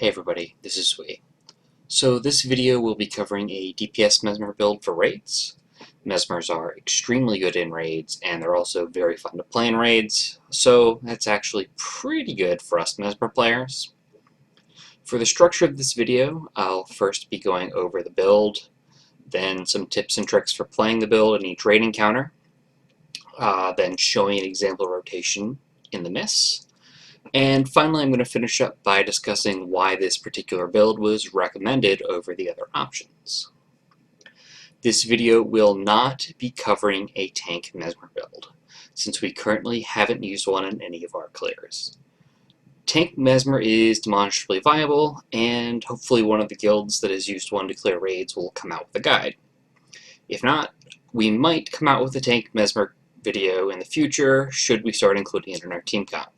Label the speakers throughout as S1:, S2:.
S1: Hey everybody, this is Sui. So this video will be covering a DPS Mesmer build for raids. Mesmers are extremely good in raids, and they're also very fun to play in raids, so that's actually pretty good for us Mesmer players. For the structure of this video, I'll first be going over the build, then some tips and tricks for playing the build in each raid encounter, then showing an example rotation in the miss. And finally, I'm going to finish up by discussing why this particular build was recommended over the other options. This video will not be covering a tank Mesmer build, since we currently haven't used one in any of our clears. Tank Mesmer is demonstrably viable, and hopefully one of the guilds that has used one to clear raids will come out with a guide. If not, we might come out with a tank Mesmer video in the future, should we start including it in our team comp.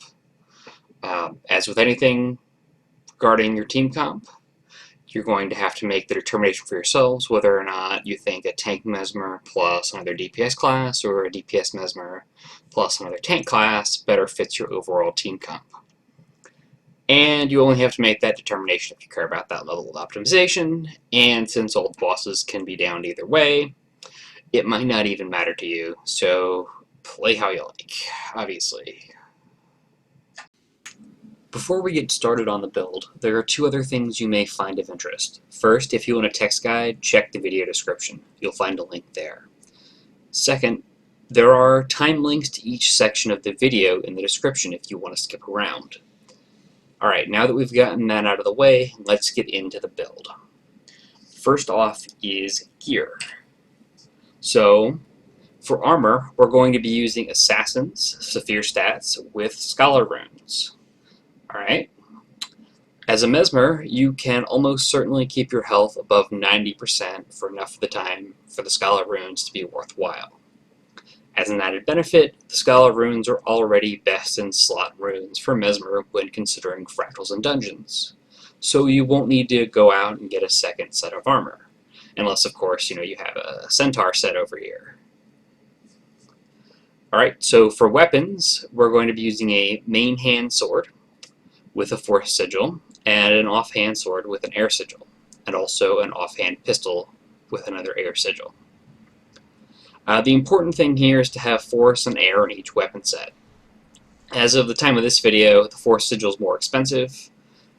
S1: As with anything regarding your team comp, you're going to have to make the determination for yourselves whether or not you think a tank Mesmer plus another DPS class or a DPS Mesmer plus another tank class better fits your overall team comp. And you only have to make that determination if you care about that level of optimization, and since all the bosses can be downed either way, it might not even matter to you, so play how you like, obviously. Before we get started on the build, there are two other things you may find of interest. First, if you want a text guide, check the video description. You'll find a link there. Second, there are time links to each section of the video in the description if you want to skip around. Alright, now that we've gotten that out of the way, let's get into the build. First off is gear. So, for armor, we're going to be using Assassin's Saphir stats with Scholar runes. Alright. As a Mesmer, you can almost certainly keep your health above 90% for enough of the time for the Scholar runes to be worthwhile. As an added benefit, the Scholar runes are already best in slot runes for Mesmer when considering fractals and dungeons, so you won't need to go out and get a second set of armor, unless of course you have a Centaur set over here. Alright, so for weapons, we're going to be using a main hand sword with a force sigil, and an offhand sword with an air sigil, and also an offhand pistol with another air sigil. The important thing here is to have force and air in each weapon set. As of the time of this video, the force sigil is more expensive,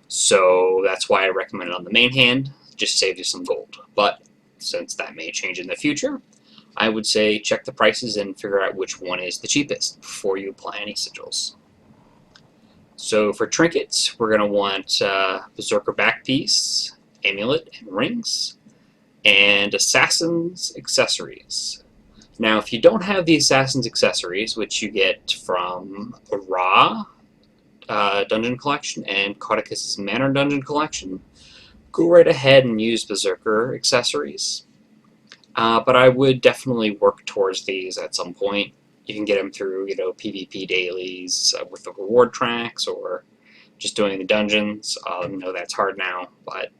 S1: so that's why I recommend it on the main hand. Just saves you some gold. But since that may change in the future, I would say check the prices and figure out which one is the cheapest before you apply any sigils. So for trinkets, we're going to want Berserker Backpiece, Amulet, and Rings, and Assassin's Accessories. Now, if you don't have the Assassin's Accessories, which you get from Ra Dungeon Collection and Caudicus's Manor Dungeon Collection, go right ahead and use Berserker Accessories. But I would definitely work towards these at some point. You can get them through, PvP dailies with the reward tracks, or just doing the dungeons. I know that's hard now, but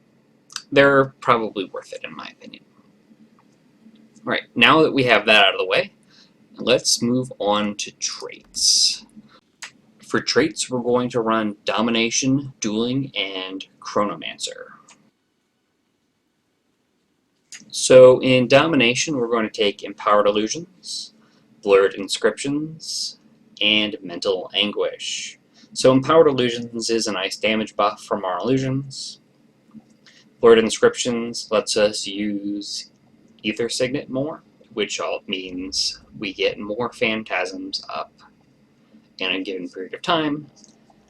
S1: they're probably worth it in my opinion. Alright, now that we have that out of the way, let's move on to traits. For traits, we're going to run Domination, Dueling, and Chronomancer. So in Domination, we're going to take Empowered Illusions, Blurred Inscriptions, and Mental Anguish. So Empowered Illusions is a nice damage buff from our illusions. Blurred Inscriptions lets us use Ether Signet more, which all means we get more phantasms up in a given period of time.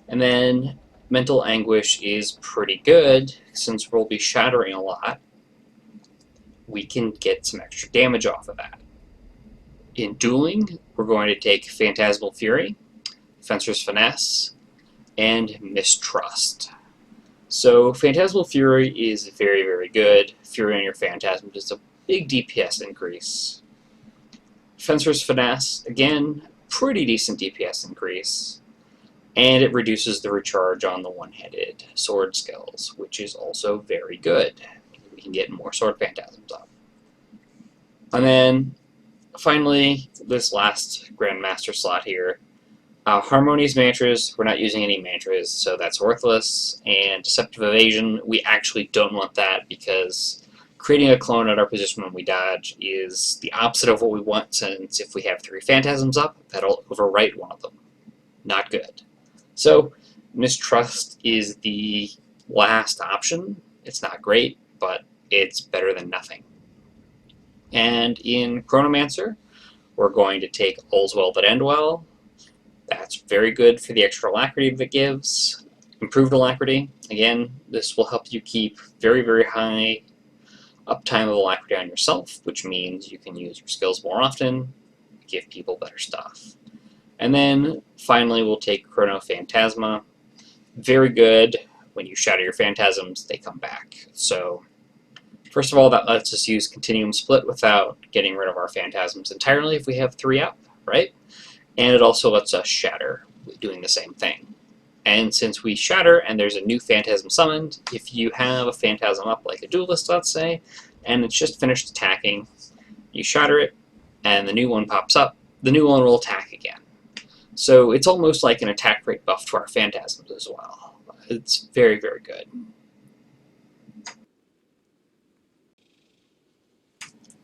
S1: And then Mental Anguish is pretty good, since we'll be shattering a lot. We can get some extra damage off of that. In Dueling, we're going to take Phantasmal Fury, Fencer's Finesse, and Mistrust. So Phantasmal Fury is very, very good. Fury on your Phantasm is a big DPS increase. Fencer's Finesse, again, pretty decent DPS increase. And it reduces the recharge on the one-handed sword skills, which is also very good. We can get more sword phantasms up. And then finally, this last Grandmaster slot here, Harmonious mantras, we're not using any mantras, so that's worthless. And deceptive evasion, we actually don't want that because creating a clone at our position when we dodge is the opposite of what we want, since if we have 3 phantasms up, that'll overwrite one of them. Not good. So mistrust is the last option. It's not great, but it's better than nothing. And in Chronomancer, we're going to take All's Well That End Well. That's very good for the extra alacrity that it gives. Improved alacrity, again, this will help you keep very, very high uptime of alacrity on yourself, which means you can use your skills more often, give people better stuff. And then finally we'll take Chrono Phantasma. Very good. When you shatter your phantasms, they come back. So first of all, that lets us use Continuum Split without getting rid of our phantasms entirely if we have 3 up, right? And it also lets us shatter, doing the same thing. And since we shatter and there's a new phantasm summoned, if you have a phantasm up like a duelist, let's say, and it's just finished attacking, you shatter it, and the new one pops up, the new one will attack again. So it's almost like an attack rate buff to our phantasms as well. It's very, very good.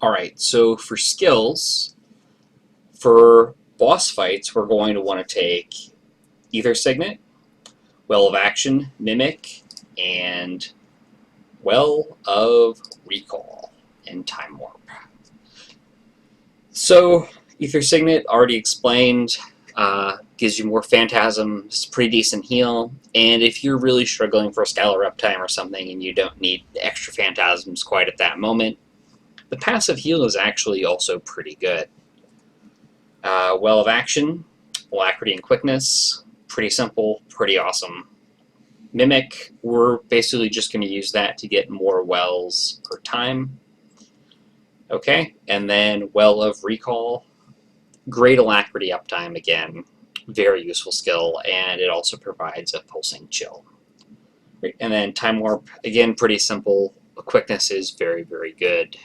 S1: Alright, so for skills, for boss fights, we're going to want to take Ether Signet, Well of Action, Mimic, and Well of Recall, and Time Warp. So, Ether Signet, already explained, gives you more phantasms, pretty decent heal, and if you're really struggling for a Scalar uptime or something and you don't need extra phantasms quite at that moment, the passive heal is actually also pretty good. Well of Action, Alacrity and Quickness, pretty simple, pretty awesome. Mimic, we're basically just going to use that to get more wells per time. Okay, and then Well of Recall, great alacrity uptime again, very useful skill, and it also provides a pulsing chill. Great. And then Time Warp, again, pretty simple. Quickness is very, very good.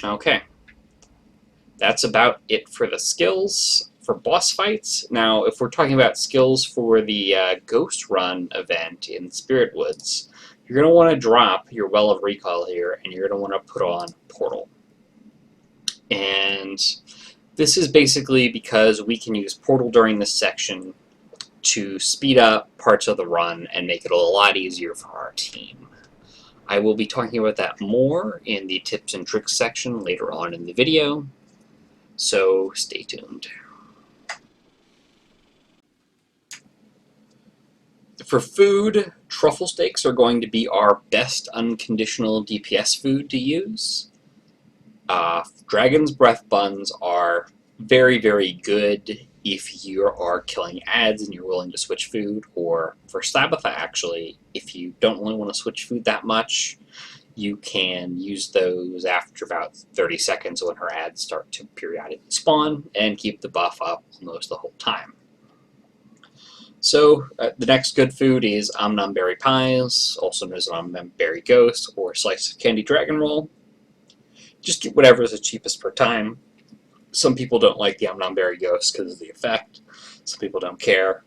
S1: Okay. That's about it for the skills for boss fights. Now, if we're talking about skills for the Ghost Run event in Spirit Woods, you're going to want to drop your Well of Recall here, and you're going to want to put on Portal. And this is basically because we can use Portal during this section to speed up parts of the run and make it a lot easier for our team. I will be talking about that more in the tips and tricks section later on in the video, so stay tuned. For food, truffle steaks are going to be our best unconditional DPS food to use. Dragon's Breath buns are very, very good if you are killing ads and you're willing to switch food, or for Sabbatha actually, if you don't really want to switch food that much, you can use those after about 30 seconds when her ads start to periodically spawn and keep the buff up almost the whole time. So the next good food is Om Berry Pies, also known as Om Berry Ghost or Slice of Candy Dragon Roll. Just get whatever is the cheapest per time. Some people don't like the Om Berry Ghost because of the effect. Some people don't care.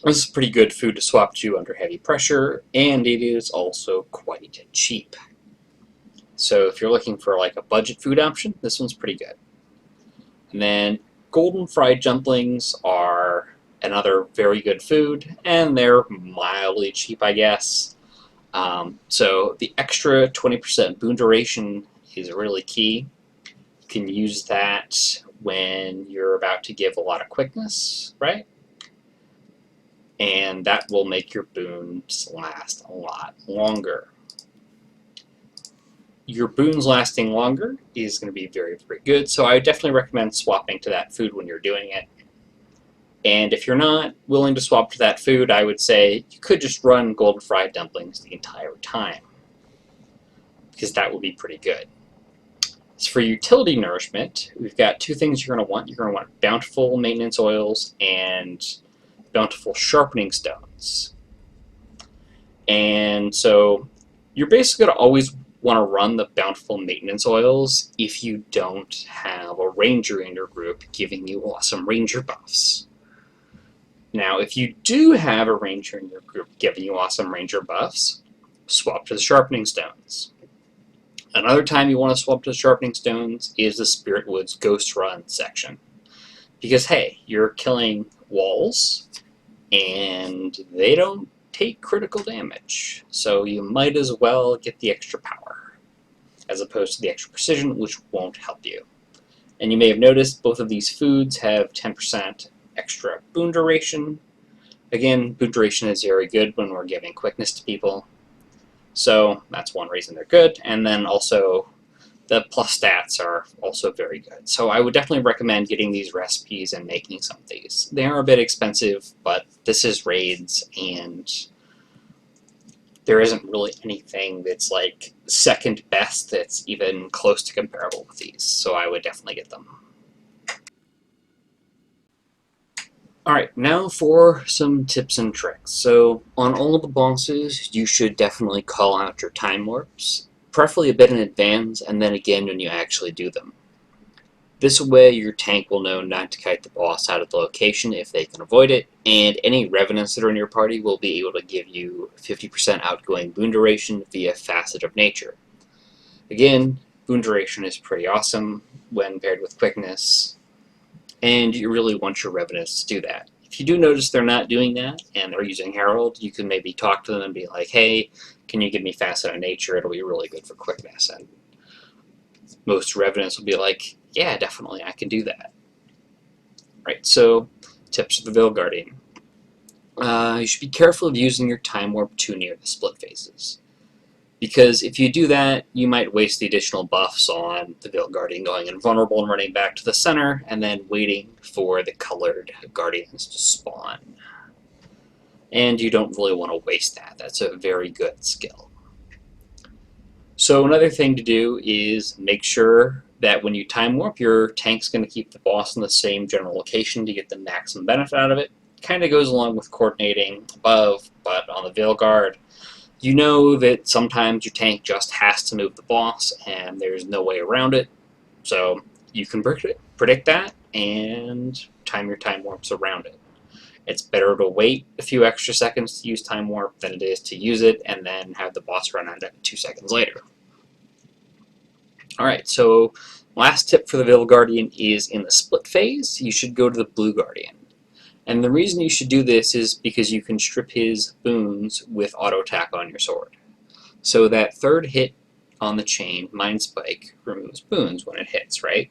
S1: This is pretty good food to swap to under heavy pressure, and it is also quite cheap. So if you're looking for like a budget food option, this one's pretty good. And then golden fried dumplings are another very good food, and they're mildly cheap, I guess. So the extra 20% boon duration is really key. You can use that when you're about to give a lot of quickness, right? And that will make your boons last a lot longer. Your boons lasting longer is going to be very, very good, so I definitely recommend swapping to that food when you're doing it. And if you're not willing to swap to that food, I would say you could just run golden fried dumplings the entire time, because that would be pretty good. So for utility nourishment, we've got two things you're going to want. You're going to want bountiful maintenance oils and bountiful sharpening stones. And so you're basically going to always want to run the bountiful maintenance oils if you don't have a ranger in your group, giving you awesome ranger buffs. Now, if you do have a ranger in your group giving you awesome ranger buffs, swap to the sharpening stones. Another time you want to swap to the sharpening stones is the Spirit Woods Ghost Run section. Because, hey, you're killing walls, and they don't take critical damage, so you might as well get the extra power, as opposed to the extra precision, which won't help you. And you may have noticed both of these foods have 10% extra boon duration. Again, boon duration is very good when we're giving quickness to people, so that's one reason they're good. And then also, the plus stats are also very good. So I would definitely recommend getting these recipes and making some of these. They are a bit expensive, but this is raids, and there isn't really anything that's like second best that's even close to comparable with these. So I would definitely get them. Alright, now for some tips and tricks. So on all of the bosses, you should definitely call out your time warps, preferably a bit in advance, and then again when you actually do them. This way your tank will know not to kite the boss out of the location if they can avoid it, and any revenants that are in your party will be able to give you 50% outgoing boon duration via Facet of Nature. Again, boon duration is pretty awesome when paired with quickness, and you really want your revenants to do that. If you do notice they're not doing that and they're using Herald, you can maybe talk to them and be like, hey, can you give me Facet of Nature? It'll be really good for quickness. And most revenants will be like, yeah, definitely, I can do that. Right, so tips for the Veil Guardian. You should be careful of using your Time Warp too near the split phases. Because if you do that, you might waste the additional buffs on the Veil Guardian going invulnerable and running back to the center, and then waiting for the colored Guardians to spawn. And you don't really want to waste that. That's a very good skill. So another thing to do is make sure that when you Time Warp, your tank's going to keep the boss in the same general location to get the maximum benefit out of it. Kind of goes along with coordinating above, but on the Veil Guard, you know that sometimes your tank just has to move the boss and there's no way around it. So you can predict that and time your Time Warps around it. It's better to wait a few extra seconds to use Time Warp than it is to use it and then have the boss run out 2 seconds later. Alright, so last tip for the Veil Guardian is in the split phase, you should go to the Blue Guardian. And the reason you should do this is because you can strip his boons with auto attack on your sword. So that third hit on the chain, Mind Spike, removes boons when it hits, right?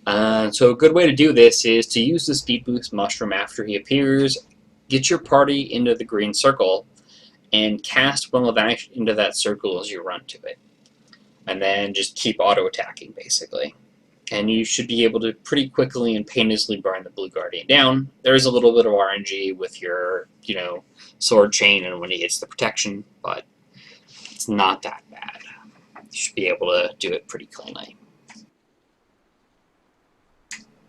S1: So a good way to do this is to use the Speed Boost Mushroom after he appears, get your party into the green circle, and cast Will of Action into that circle as you run to it. And then just keep auto attacking, basically. And you should be able to pretty quickly and painlessly burn the Blue Guardian down. There's a little bit of RNG with your, sword chain and when he hits the protection, but it's not that bad. You should be able to do it pretty cleanly.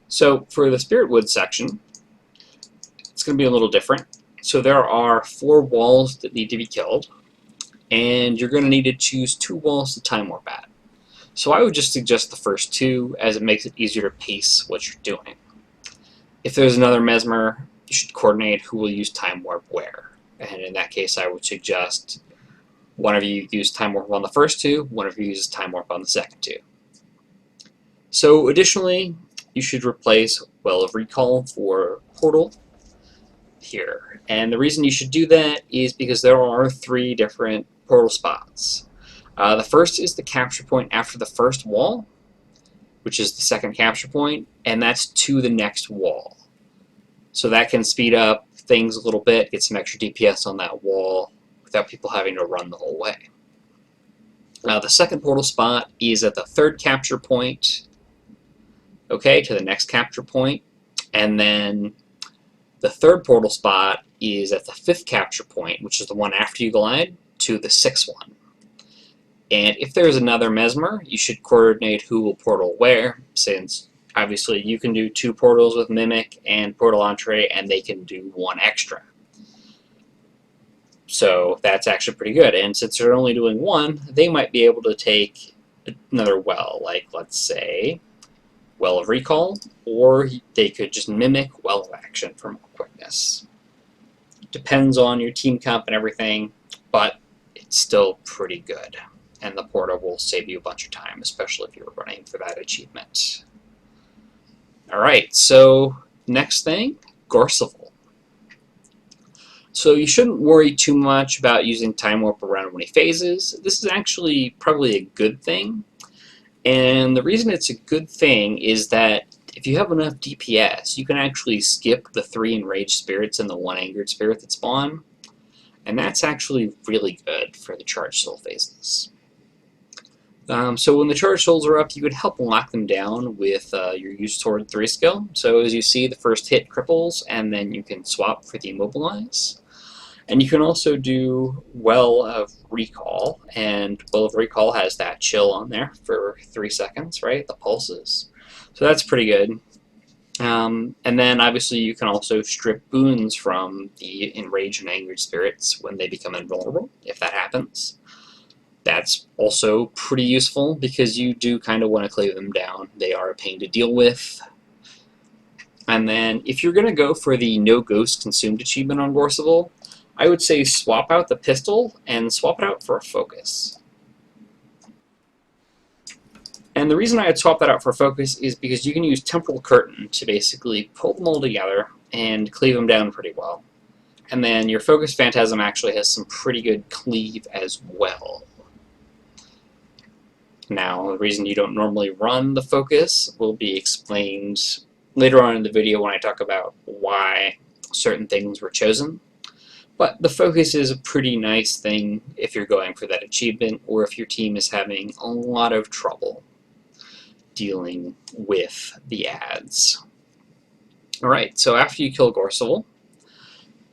S1: So for the Spirit Wood section, it's going to be a little different. So there are 4 walls that need to be killed, and you're going to need to choose 2 walls to Time Warp at. So I would just suggest the first 2, as it makes it easier to pace what you're doing. If there's another Mesmer, you should coordinate who will use Time Warp where. And in that case, I would suggest one of you use Time Warp on the first 2, one of you uses Time Warp on the second 2. So additionally, you should replace Well of Recall for Portal here. And the reason you should do that is because there are 3 different portal spots. The first is the capture point after the first wall, which is the second capture point, and that's to the next wall. So that can speed up things a little bit, get some extra DPS on that wall without people having to run the whole way. The second portal spot is at the third capture point, okay, to the next capture point, and then the third portal spot is at the 5th capture point, which is the one after you glide, to the 6th one. And if there's another Mesmer, you should coordinate who will portal where, since obviously you can do 2 portals with Mimic and Portal Entree, and they can do 1 extra. So that's actually pretty good. And since they're only doing 1, they might be able to take another well, like let's say Well of Recall, or they could just mimic Well of Action for more quickness. Depends on your team comp and everything, but it's still pretty good. And the portal will save you a bunch of time, especially if you're running for that achievement. Alright, so next thing, Gorseval. So you shouldn't worry too much about using Time Warp around when he phases. This is actually probably a good thing. And the reason it's a good thing is that if you have enough DPS, you can actually skip the 3 Enraged Spirits and the 1 Angered Spirit that spawn. And that's actually really good for the Charged Soul phases. So when the Charged Souls are up, you could help lock them down with your Use Toward 3 skill. So as you see, the first hit cripples, and then you can swap for the Immobilize. And you can also do Well of Recall, and Well of Recall has that chill on there for 3 seconds, right? The pulses. So that's pretty good. And then obviously you can also strip boons from the Enraged and Angered Spirits when they become invulnerable, if that happens. That's also pretty useful because you do kind of want to cleave them down. They are a pain to deal with. And then if you're going to go for the No Ghost Consumed achievement on Gorseval, I would say swap out the pistol and swap it out for a focus. And the reason I would swap that out for focus is because you can use Temporal Curtain to basically pull them all together and cleave them down pretty well. And then your Focus Phantasm actually has some pretty good cleave as well. Now, the reason you don't normally run the focus will be explained later on in the video when I talk about why certain things were chosen. But the focus is a pretty nice thing if you're going for that achievement or if your team is having a lot of trouble dealing with the ads. Alright, so after you kill Gorseval,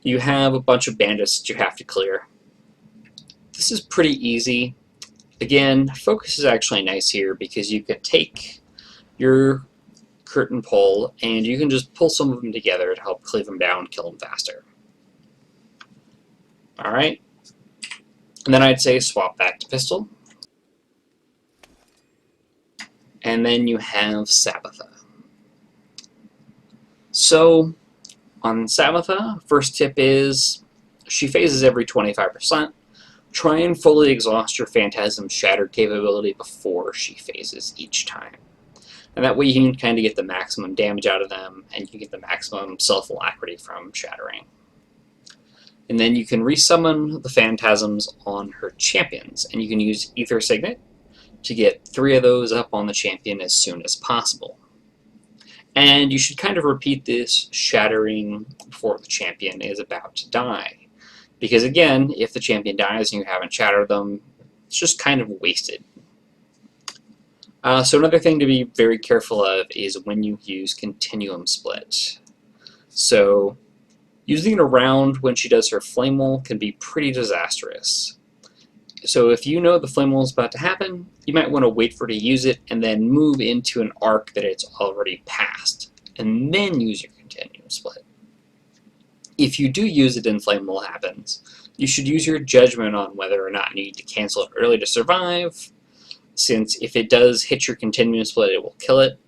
S1: you have a bunch of bandits that you have to clear. This is pretty easy. Again, focus is actually nice here because you can take your curtain pull and you can just pull some of them together to help cleave them down, kill them faster. Alright, and then I'd say swap back to pistol. And then you have Sabbatha. So, on Sabbatha, first tip is she phases every 25%. Try and fully exhaust your Phantasm Shattered capability before she phases each time. And that way you can kind of get the maximum damage out of them, and you can get the maximum self-alacrity from shattering. And then you can resummon the Phantasms on her champions, and you can use Ether Signet to get 3 of those up on the champion as soon as possible. And you should kind of repeat this shattering before the champion is about to die. Because again, if the champion dies and you haven't shattered them, it's just kind of wasted. So another thing to be very careful of is when you use Continuum Split. So using it around when she does her Flame Wall can be pretty disastrous. So if you know the Flame Wall is about to happen, you might want to wait for her to use it and then move into an arc that it's already passed, and then use your Continuum Split. If you do use it and Flame Wall happens, you should use your judgment on whether or not you need to cancel it early to survive, since if it does hit your Continuum Split, it will kill it,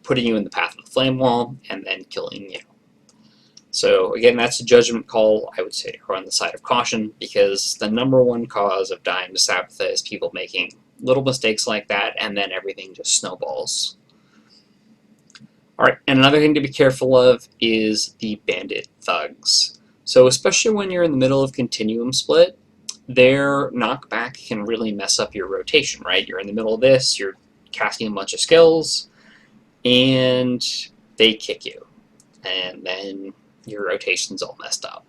S1: putting you in the path of the Flame Wall, and then killing you. So again, that's a judgment call. I would say err on the side of caution, because the #1 cause of dying to Sabbatha is people making little mistakes like that, and then everything just snowballs. Alright, and another thing to be careful of is the bandit thugs. So especially when you're in the middle of Continuum Split, their knockback can really mess up your rotation, right? You're in the middle of this, you're casting a bunch of skills, and they kick you. And then your rotation's all messed up.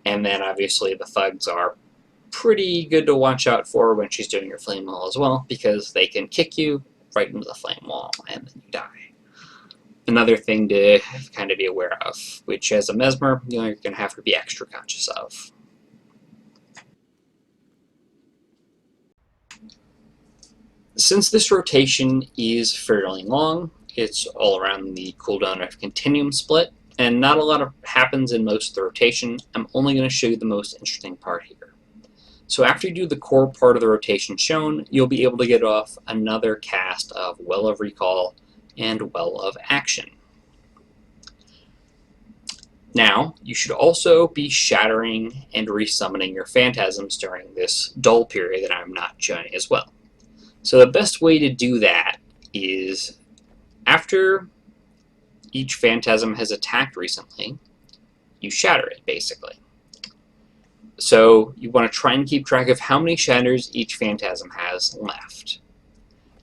S1: And then obviously the thugs are pretty good to watch out for when she's doing her Flame Wall as well, because they can kick you right into the Flame Wall and then you die. Another thing to kind of be aware of, which as a Mesmer, you're going to have to be extra conscious of. Since this rotation is fairly long, it's all around the cooldown of Continuum Split, and not a lot happens in most of the rotation, I'm only going to show you the most interesting part here. So after you do the core part of the rotation shown, you'll be able to get off another cast of Well of Recall and Well of Action. Now, you should also be shattering and resummoning your phantasms during this dull period that I'm not showing as well. So the best way to do that is after each phantasm has attacked recently, you shatter it, basically. So you want to try and keep track of how many shatters each phantasm has left.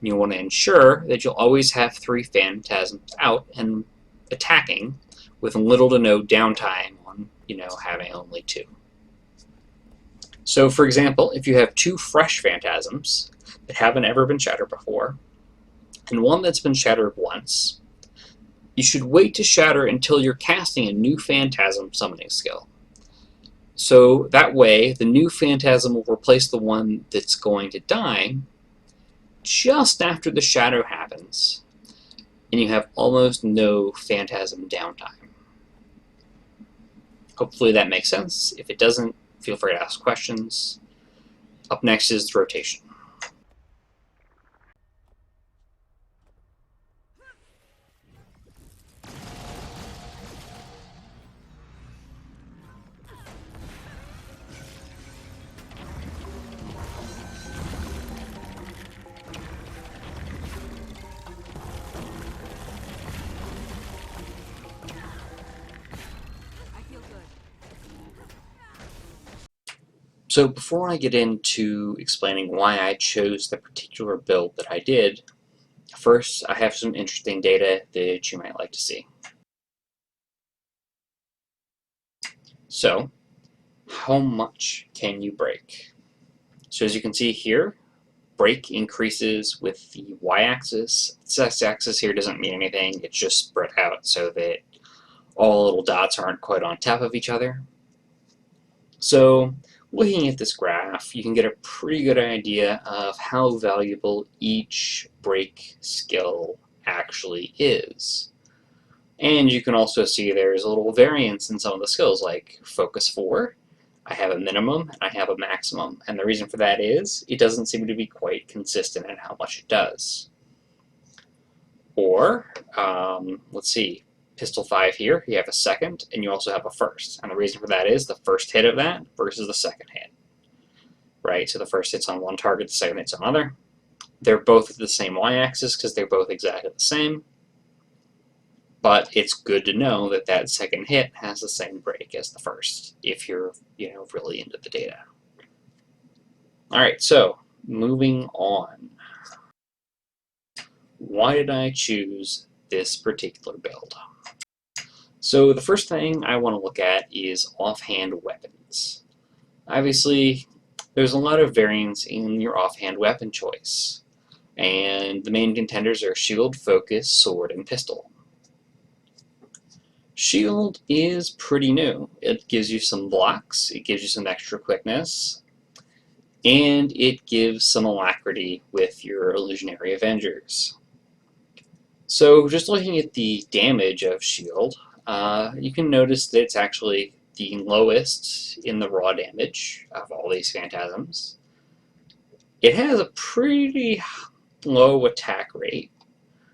S1: And you want to ensure that you'll always have 3 phantasms out and attacking with little to no downtime on, having only 2. So for example, if you have 2 fresh phantasms that haven't ever been shattered before, and one that's been shattered once, you should wait to shatter until you're casting a new phantasm summoning skill. So that way, the new phantasm will replace the one that's going to die just after the shadow happens, and you have almost no phantasm downtime. Hopefully that makes sense. If it doesn't, feel free to ask questions. Up next is the rotation. So before I get into explaining why I chose the particular build that I did, first I have some interesting data that you might like to see. So, how much can you break? So as you can see here, break increases with the y-axis. This x-axis here doesn't mean anything, it's just spread out so that all little dots aren't quite on top of each other. So looking at this graph, you can get a pretty good idea of how valuable each break skill actually is. And you can also see there's a little variance in some of the skills, like Focus 4. I have a minimum and I have a maximum. And the reason for that is it doesn't seem to be quite consistent in how much it does. Or, let's see, Pistol 5 here, you have a second and you also have a first. And the reason for that is the first hit of that versus the second hit. Right, so the first hit's on one target, the second hit's on another. They're both the same y-axis because they're both exactly the same. But it's good to know that that second hit has the same break as the first, if you're, really into the data. All right, so moving on. Why did I choose this particular build? So the first thing I want to look at is offhand weapons. Obviously, there's a lot of variance in your offhand weapon choice, and the main contenders are shield, focus, sword, and pistol. Shield is pretty new. It gives you some blocks, it gives you some extra quickness, and it gives some alacrity with your illusionary Avengers. So just looking at the damage of shield, you can notice that it's actually the lowest in the raw damage of all these phantasms. It has a pretty low attack rate,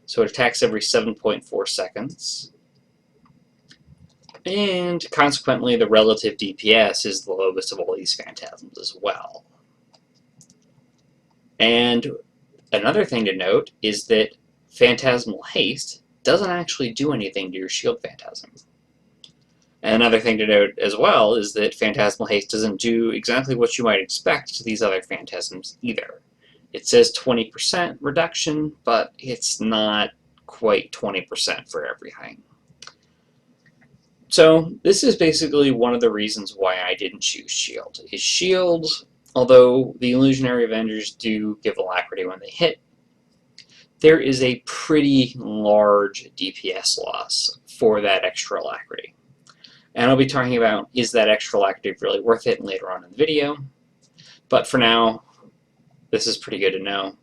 S1: so it attacks every 7.4 seconds. And consequently, the relative DPS is the lowest of all these phantasms as well. And another thing to note is that Phantasmal Haste doesn't actually do anything to your shield phantasm. And another thing to note as well is that Phantasmal Haste doesn't do exactly what you might expect to these other phantasms either. It says 20% reduction, but it's not quite 20% for everything. So this is basically one of the reasons why I didn't choose Shield. Is Shield, although the Illusionary Avengers do give alacrity when they hit, there is a pretty large DPS loss for that extra alacrity. And I'll be talking about, is that extra alacrity really worth it later on in the video. But for now, this is pretty good to know.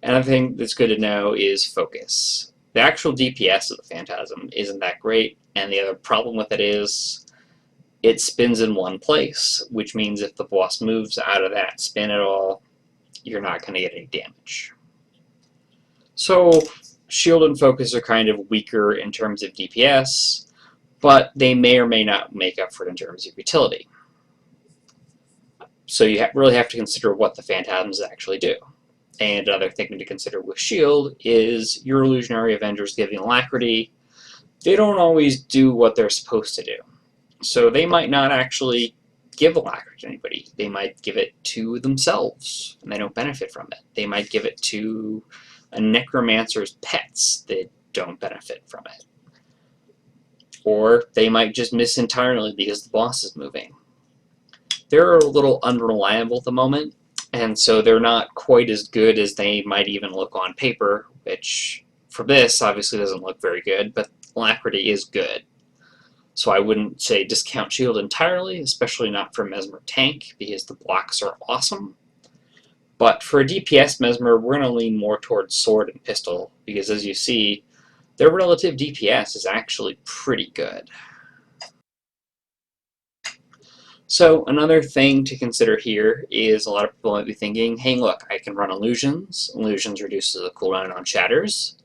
S1: Another thing that's good to know is focus. The actual DPS of the Phantasm isn't that great, and the other problem with it is it spins in one place, which means if the boss moves out of that spin at all, you're not going to get any damage. So shield and focus are kind of weaker in terms of DPS, but they may or may not make up for it in terms of utility. So you really have to consider what the phantasms actually do. And another thing to consider with shield is your illusionary avengers giving alacrity. They don't always do what they're supposed to do. So they might not actually give alacrity to anybody. They might give it to themselves, and they don't benefit from it. They might give it to a necromancer's pets that don't benefit from it. Or they might just miss entirely because the boss is moving. They're a little unreliable at the moment, and so they're not quite as good as they might even look on paper, which for this obviously doesn't look very good, but alacrity is good. So I wouldn't say discount shield entirely, especially not for Mesmer tank, because the blocks are awesome. But for a DPS Mesmer, we're going to lean more towards sword and pistol, because as you see, their relative DPS is actually pretty good. So another thing to consider here is a lot of people might be thinking, hey look, I can run illusions. Illusions reduces the cooldown on shatters.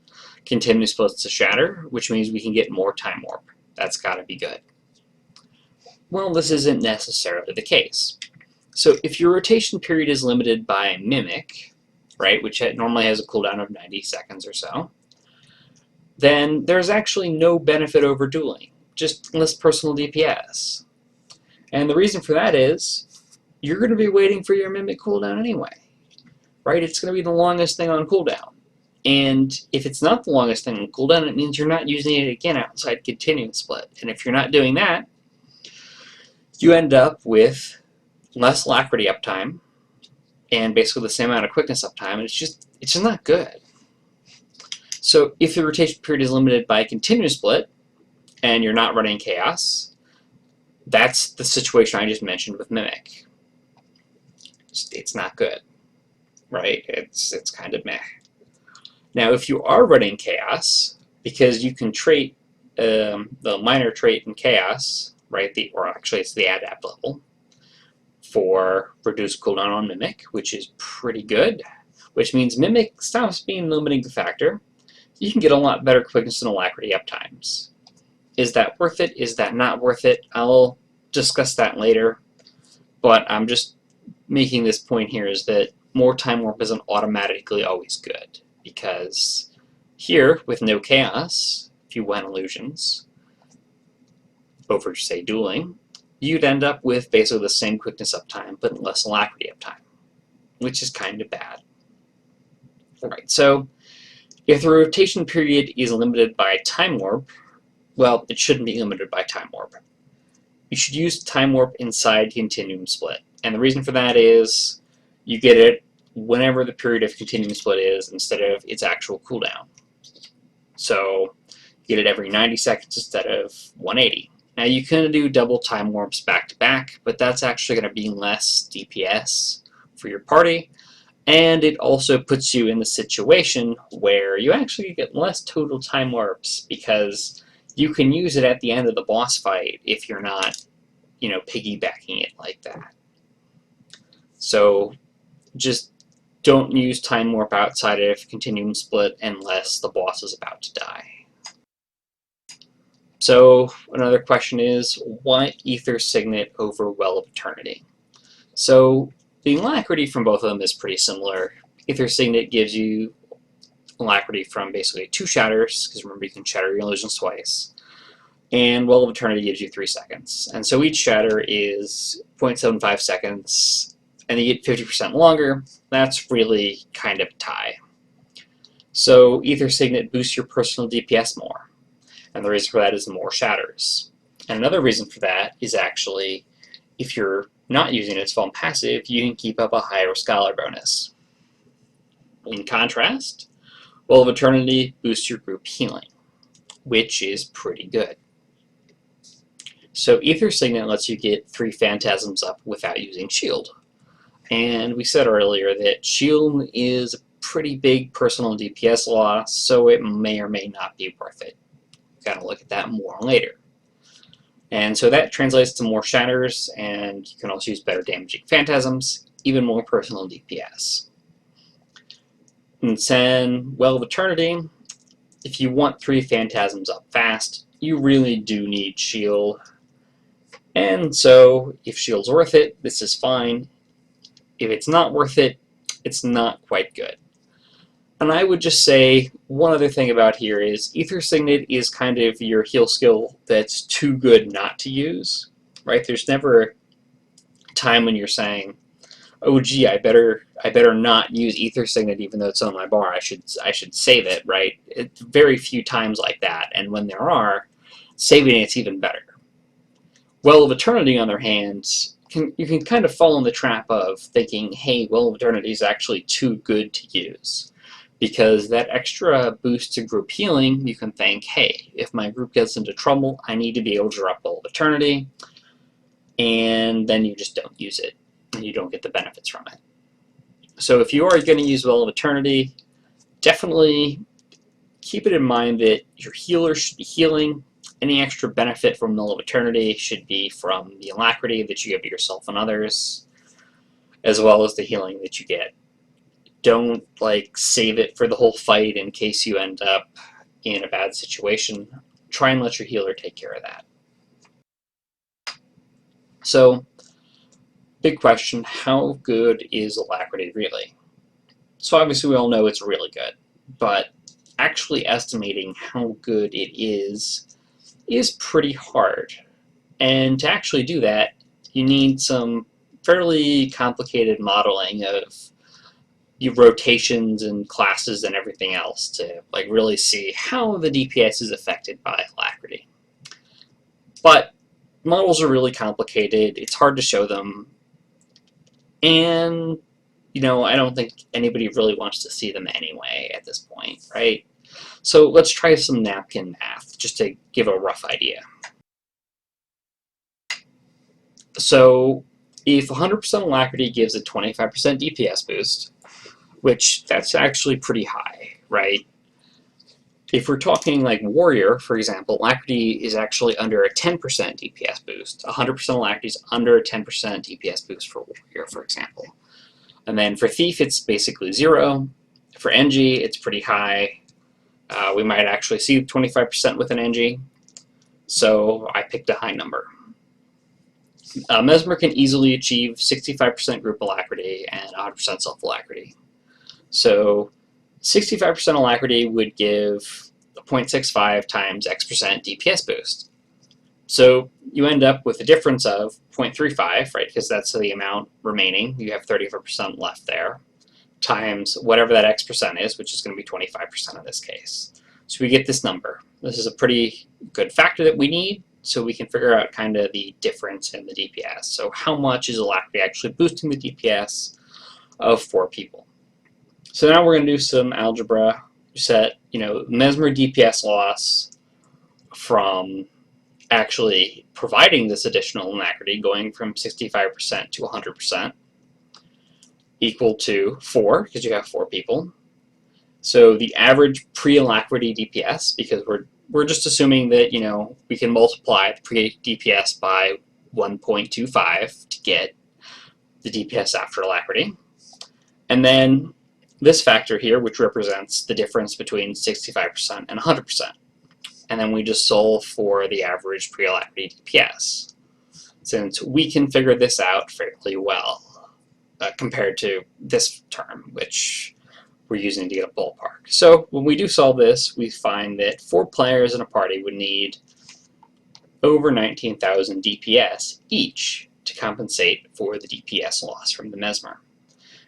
S1: Continually splits to shatter, which means we can get more time warp. That's got to be good. Well, this isn't necessarily the case. So if your rotation period is limited by Mimic, right, which normally has a cooldown of 90 seconds or so, then there's actually no benefit over dueling, just less personal DPS. And the reason for that is you're going to be waiting for your Mimic cooldown anyway, right? It's going to be the longest thing on cooldown. And if it's not the longest thing on cooldown, it means you're not using it again outside continuing split. And if you're not doing that, you end up with less alacrity uptime and basically the same amount of quickness uptime, and it's just not good. So if the rotation period is limited by continuous split and you're not running chaos, that's the situation I just mentioned with Mimic. It's not good, right? It's kind of meh. Now, if you are running chaos, because you can trait the minor trait in chaos, right? Or actually, it's the adapt level for reduced cooldown on Mimic, which is pretty good. Which means Mimic stops being the limiting factor. You can get a lot better quickness and alacrity uptimes. Is that worth it? Is that not worth it? I'll discuss that later. But I'm just making this point here is that more time warp isn't automatically always good. Because here, with no chaos, if you went illusions over, say, dueling, you'd end up with basically the same quickness uptime, but less alacrity uptime, which is kind of bad. Alright, so if the rotation period is limited by time warp, well, it shouldn't be limited by time warp. You should use time warp inside continuum split. And the reason for that is you get it whenever the period of continuum split is instead of its actual cooldown. So you get it every 90 seconds instead of 180. Now you can do double time warps back to back, but that's actually going to be less DPS for your party. And it also puts you in the situation where you actually get less total time warps because you can use it at the end of the boss fight if you're not, piggybacking it like that. So just don't use time warp outside of continuum split unless the boss is about to die. So another question is, why Ether Signet over Well of Eternity? So the alacrity from both of them is pretty similar. Ether Signet gives you alacrity from basically 2 shatters, because remember you can shatter your illusions twice. And Well of Eternity gives you 3 seconds. And so each shatter is 0.75 seconds, and you get 50% longer. That's really kind of a tie. So Ether Signet boosts your personal DPS more. And the reason for that is more shatters. And another reason for that is actually, if you're not using its full passive, you can keep up a higher Scholar bonus. In contrast, Well of Eternity boosts your group healing, which is pretty good. So Ether Signet lets you get 3 phantasms up without using shield. And we said earlier that shield is a pretty big personal DPS loss, so it may or may not be worth it. Gotta look at that more later. And so that translates to more shatters, and you can also use better damaging phantasms, even more personal DPS. And then Well of Eternity, if you want 3 phantasms up fast, you really do need shield. And so if shield's worth it, this is fine. If it's not worth it, it's not quite good. And I would just say one other thing about here is Ether Signet is kind of your heal skill that's too good not to use, right? There's never a time when you're saying, oh gee, I better not use Ether Signet even though it's on my bar. I should save it, right? It's very few times like that, and when there are, saving it's even better. Well of Eternity, on the other hand, you can kind of fall in the trap of thinking, hey, Well of Eternity is actually too good to use. Because that extra boost to group healing, you can think, hey, if my group gets into trouble, I need to be able to drop Well of Eternity, and then you just don't use it, and you don't get the benefits from it. So if you are going to use Well of Eternity, definitely keep it in mind that your healer should be healing. Any extra benefit from Well of Eternity should be from the alacrity that you give to yourself and others, as well as the healing that you get. Don't save it for the whole fight in case you end up in a bad situation. Try and let your healer take care of that. So, big question, how good is alacrity really? So obviously we all know it's really good, but actually estimating how good it is pretty hard. And to actually do that, you need some fairly complicated modeling of your rotations and classes and everything else to really see how the DPS is affected by alacrity. But models are really complicated, it's hard to show them, and I don't think anybody really wants to see them anyway at this point, right? So let's try some napkin math just to give a rough idea. So if 100% alacrity gives a 25% DPS boost, which that's actually pretty high, right? If we're talking like Warrior, for example, alacrity is actually under a 10% DPS boost. 100% alacrity is under a 10% DPS boost for Warrior, for example. And then for Thief, it's basically 0. For NG, it's pretty high. We might actually see 25% with an NG. So I picked a high number. Mesmer can easily achieve 65% group alacrity and 100% self-alacrity. So 65% alacrity would give a 0.65 times X% DPS boost. So you end up with a difference of 0.35, right, because that's the amount remaining. You have 35% left there, times whatever that X% is, which is going to be 25% in this case. So we get this number. This is a pretty good factor that we need, so we can figure out kind of the difference in the DPS. So how much is alacrity actually boosting the DPS of 4 people? So now we're going to do some algebra. Set, Mesmer DPS loss from actually providing this additional alacrity, going from 65% to 100%, equal to 4, because you have 4 people. So the average pre-alacrity DPS, because we're just assuming that, we can multiply the pre-DPS by 1.25 to get the DPS after alacrity. And then this factor here, which represents the difference between 65% and 100%. And then we just solve for the average pre-alacrity DPS, since we can figure this out fairly well compared to this term, which we're using to get a ballpark. So when we do solve this, we find that 4 players in a party would need over 19,000 DPS each to compensate for the DPS loss from the Mesmer.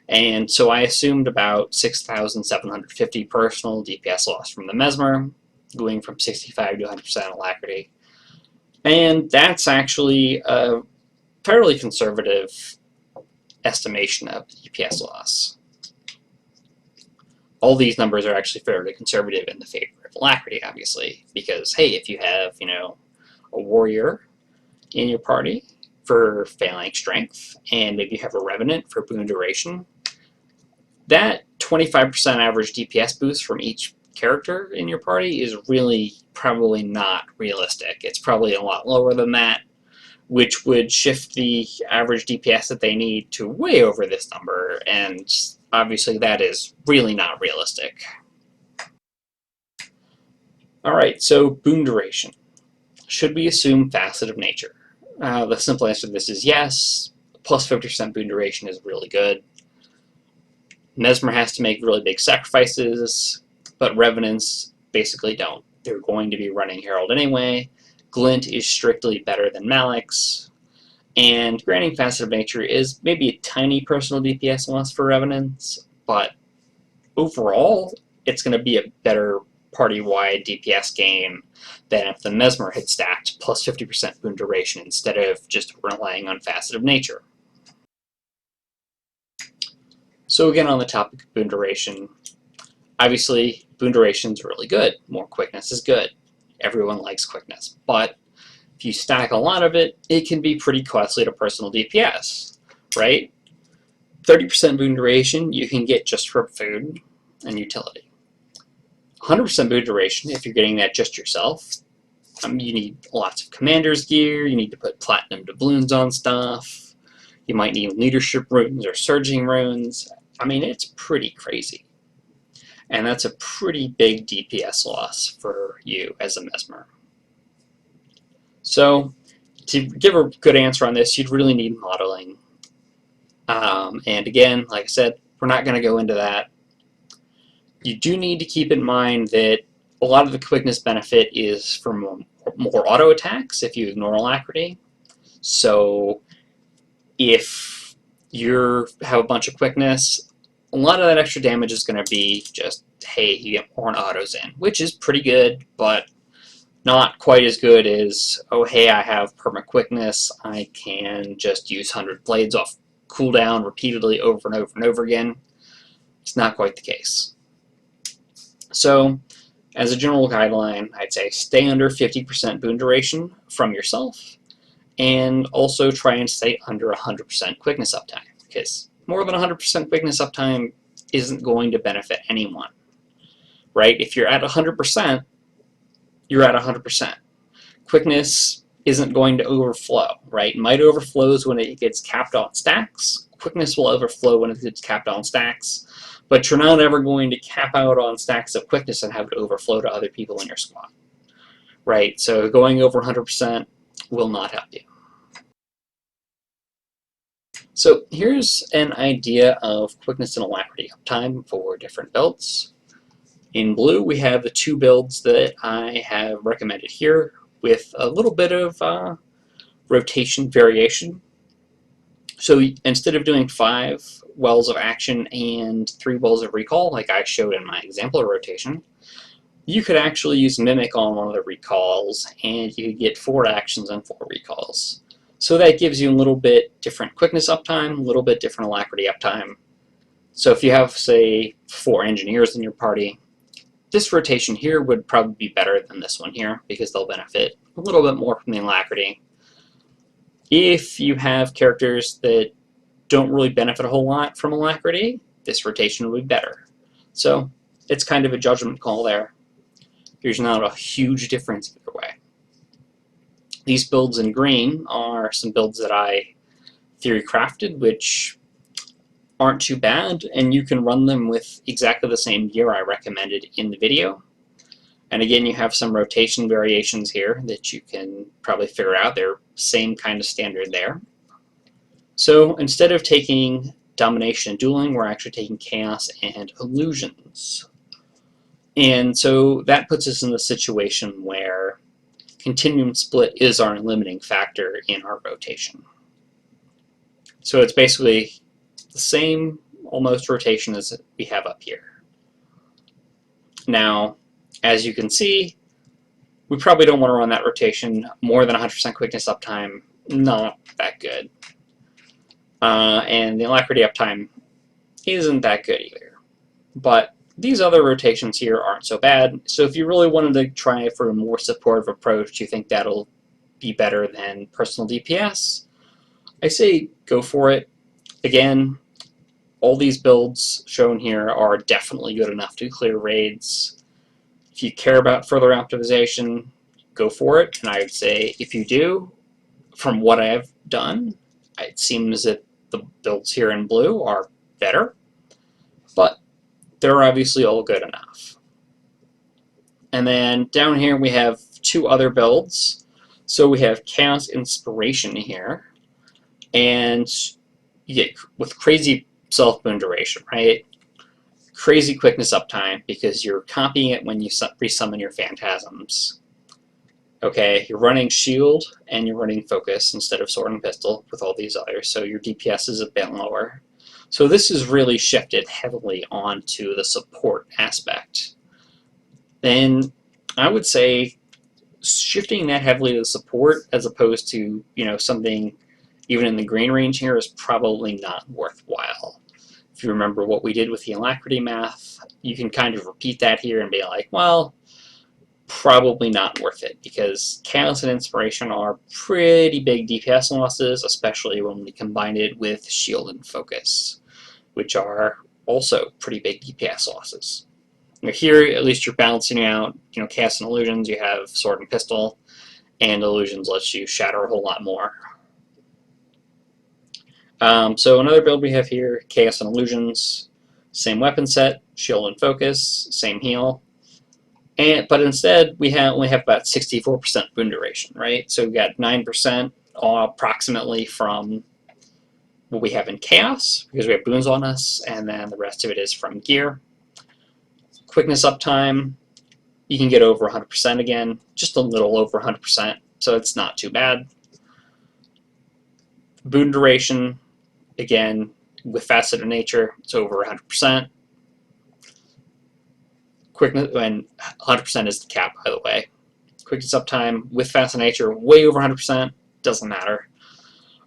S1: And so I assumed about 6,750 personal DPS loss from the Mesmer, going from 65 to 100% alacrity. And that's actually a fairly conservative estimation of the DPS loss. All these numbers are actually fairly conservative in the favor of alacrity, obviously, because, hey, if you have, a warrior in your party for failing strength, and maybe you have a revenant for boon duration, that 25% average DPS boost from each character in your party is really probably not realistic. It's probably a lot lower than that, which would shift the average DPS that they need to way over this number, and obviously that is really not realistic. Alright, so boon duration. Should we assume facet of nature? The simple answer to this is yes. Plus 50% boon duration is really good. Mesmer has to make really big sacrifices, but Revenants basically don't. They're going to be running Herald anyway. Glint is strictly better than Malix. And granting Facet of Nature is maybe a tiny personal DPS loss for Revenants, but overall, it's going to be a better party-wide DPS gain than if the Mesmer had stacked plus 50% boon duration instead of just relying on Facet of Nature. So again, on the topic of boon duration, obviously boon duration is really good. More quickness is good. Everyone likes quickness, but if you stack a lot of it, it can be pretty costly to personal DPS, right? 30% boon duration you can get just from food and utility. 100% boon duration, if you're getting that just yourself, you need lots of commander's gear, you need to put platinum doubloons on stuff, you might need leadership runes or surging runes. I mean, it's pretty crazy. And that's a pretty big DPS loss for you as a Mesmer. So, to give a good answer on this, you'd really need modeling. And again, like I said, we're not going to go into that. You do need to keep in mind that a lot of the quickness benefit is from more auto attacks if you ignore alacrity. So if you have a bunch of quickness, a lot of that extra damage is going to be just, hey, you get more autos in, which is pretty good, but not quite as good as, oh, hey, I have perma quickness, I can just use 100 blades off cooldown repeatedly over and over and over again. It's not quite the case. So, as a general guideline, I'd say stay under 50% boon duration from yourself, and also try and stay under 100% quickness uptime, because more than 100% quickness uptime isn't going to benefit anyone, right? If you're at 100%, you're at 100%. Quickness isn't going to overflow, right? Might overflows when it gets capped on stacks. Quickness will overflow when it gets capped on stacks, but you're not ever going to cap out on stacks of quickness and have it overflow to other people in your squad, right? So going over 100% will not help you. So here's an idea of quickness and alacrity uptime for different builds. In blue, we have the two builds that I have recommended here with a little bit of rotation variation. So instead of doing 5 wells of action and 3 wells of recall, like I showed in my example rotation, you could actually use Mimic on one of the recalls, and you could get 4 actions and 4 recalls. So that gives you a little bit different quickness uptime, a little bit different alacrity uptime. So if you have, say, 4 engineers in your party, this rotation here would probably be better than this one here because they'll benefit a little bit more from the alacrity. If you have characters that don't really benefit a whole lot from alacrity, this rotation will be better. So it's kind of a judgment call there. There's not a huge difference either way. These builds in green are some builds that I theory crafted, which aren't too bad, and you can run them with exactly the same gear I recommended in the video. And again, you have some rotation variations here that you can probably figure out. They're same kind of standard there. So instead of taking domination and dueling, we're actually taking chaos and illusions. And so that puts us in the situation where continuum split is our limiting factor in our rotation. So it's basically the same almost rotation as we have up here. Now, as you can see, we probably don't want to run that rotation more than 100% quickness uptime. Not that good. And the alacrity uptime isn't that good either. But these other rotations here aren't so bad. So if you really wanted to try for a more supportive approach, you think that'll be better than personal DPS, I say go for it. Again, all these builds shown here are definitely good enough to clear raids. If you care about further optimization, go for it. And I would say if you do, from what I've done, it seems that the builds here in blue are better, but they're obviously all good enough. And then down here we have two other builds. So we have Chaos Inspiration here, and you get with crazy self-boon duration, right? Crazy quickness uptime because you're copying it when you resummon your phantasms. Okay, you're running shield and you're running focus instead of sword and pistol with all these others, so your DPS is a bit lower. So this is really shifted heavily onto the support aspect. Then I would say shifting that heavily to support as opposed to, you know, something even in the green range here is probably not worthwhile. If you remember what we did with the alacrity math, you can kind of repeat that here and be like, well, probably not worth it, because Chaos and Inspiration are pretty big DPS losses, especially when we combine it with Shield and Focus, which are also pretty big DPS losses. Now here, at least you're balancing out, you know, Chaos and Illusions, you have Sword and Pistol, and Illusions lets you shatter a whole lot more. So another build we have here, Chaos and Illusions, same weapon set, Shield and Focus, same heal. But instead, we only have about 64% boon duration, right? So we've got 9% approximately from what we have in Chaos, because we have boons on us, and then the rest of it is from gear. Quickness uptime, you can get over 100% again, just a little over 100%, so it's not too bad. Boon duration, again, with Facet of Nature, it's over 100%. Quickness, and 100% is the cap, by the way. Quickness uptime with Facet of Nature, way over 100%, doesn't matter.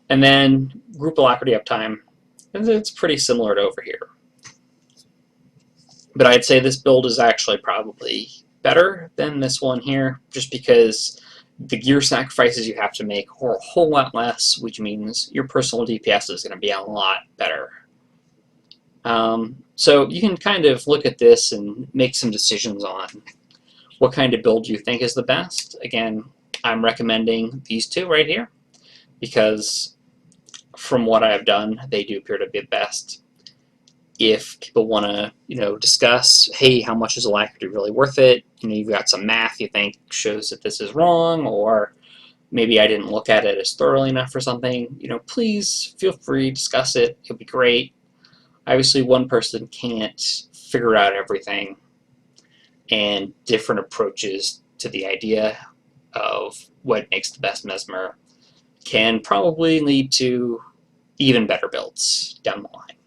S1: And then group alacrity uptime, it's pretty similar to over here. But I'd say this build is actually probably better than this one here, just because the gear sacrifices you have to make are a whole lot less, which means your personal DPS is going to be a lot better. So you can kind of look at this and make some decisions on what kind of build you think is the best. Again, I'm recommending these two right here, because from what I've done, they do appear to be the best. If people want to, you know, discuss, hey, how much is alacrity really worth it? You know, you've got some math you think shows that this is wrong, or maybe I didn't look at it as thoroughly enough or something. You know, please feel free to discuss it. It'd be great. Obviously, one person can't figure out everything, and different approaches to the idea of what makes the best Mesmer can probably lead to even better builds down the line.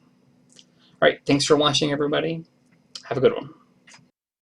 S1: All right, thanks for watching, everybody. Have a good one.